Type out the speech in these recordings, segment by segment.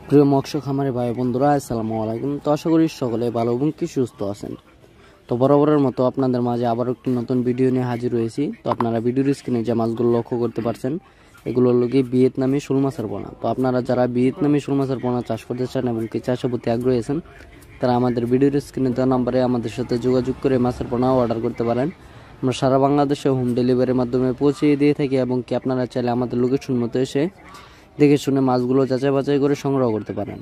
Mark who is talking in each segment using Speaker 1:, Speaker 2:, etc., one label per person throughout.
Speaker 1: প্রিয় মৎস্য খামারি ভাই বন্ধুরা, আসসালামু আলাইকুম। তো আশা করি সকলে ভালো এবং কি সুস্থ আছেন। তো বরাবরের মতো আপনাদের মাঝে আবার একটি নতুন ভিডিও নিয়ে হাজির হয়েছি। তো আপনারা ভিডিওর স্ক্রিনে যে মাছগুলো লক্ষ্য করতে পারছেন, এগুলো হলো কি ভিয়েতনামি শোল মাছের পোনা। তো আপনারা যারা ভিয়েতনামি শোল মাছের পোনা চাষ করতে চান এবং কি চাষের প্রতি আগ্রহী আছেন, তারা আমাদের ভিডিওর স্ক্রিনে দেওয়া নাম্বারে আমাদের সাথে যোগাযোগ করে মাছের পোনা অর্ডার করতে পারেন। আমরা সারা বাংলাদেশে হোম ডেলিভারির মাধ্যমে পৌঁছিয়ে দিয়ে থাকি এবং কি আপনারা চাইলে আমাদের লোকেশন মতো এসে দেখে শুনে মাছগুলো যাচাই বাছাই করে সংগ্রহ করতে পারেন।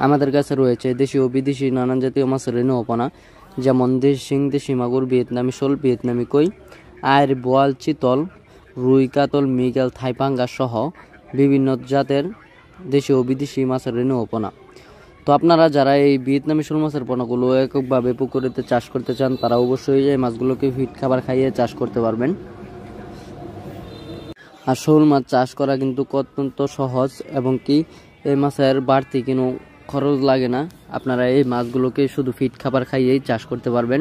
Speaker 1: আমাদের কাছে রয়েছে দেশি ও বিদেশি নানান জাতীয় মাছের রেণু ওপনা, যেমন শিং, দেশি মাগুর, ভিয়েতনামি শোল, ভিয়েতনামি কই, আয়ের, বোয়াল, চিতল, রুই, কাতল, মৃগেল, থাইপাঙ্গা সহ বিভিন্ন জাতের দেশি ও বিদেশি মাছের রেণু ওপনা। তো আপনারা যারা এই ভিয়েতনামি শোল মাছের পোনাগুলো এককভাবে পুকুরেতে চাষ করতে চান, তারা অবশ্যই এই মাছগুলোকে ফিট খাবার খাইয়ে চাষ করতে পারবেন। আর শোল মাছ চাষ করা কিন্তু অত্যন্ত সহজ এবং কি এই মাছের বাড়তি কোনো খরচ লাগে না। আপনারা এই মাছগুলোকে শুধু ফিট খাবার খাইয়েই চাষ করতে পারবেন।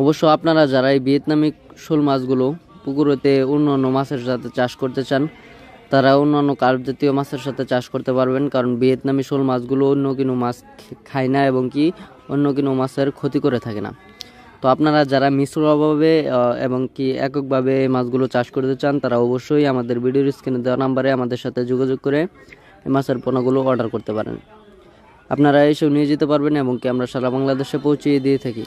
Speaker 1: অবশ্য আপনারা যারা এই ভিয়েতনামি শোল মাছগুলো পুকুরেতে অন্যান্য মাছের সাথে চাষ করতে চান, তারা অন্যান্য কার্প জাতীয় মাছের সাথে চাষ করতে পারবেন, কারণ ভিয়েতনামি শোল মাছগুলো অন্য কোনো মাছ খায় না এবং কি অন্য কোনো মাছের ক্ষতি করে থাকে না। তো আপনারা যারা মিশ্রভাবে এবং কি এককভাবে মাছগুলো চাষ করতে চান, তারা অবশ্যই আমাদের ভিডিওর স্ক্রিনে দেওয়া নাম্বারে আমাদের সাথে যোগাযোগ করে মাছের পোনাগুলো অর্ডার করতে পারেন। আপনারা এসেও নিয়ে যেতে পারবেন এবং কি আমরা সারা বাংলাদেশে পৌঁছিয়ে দিয়ে থাকি।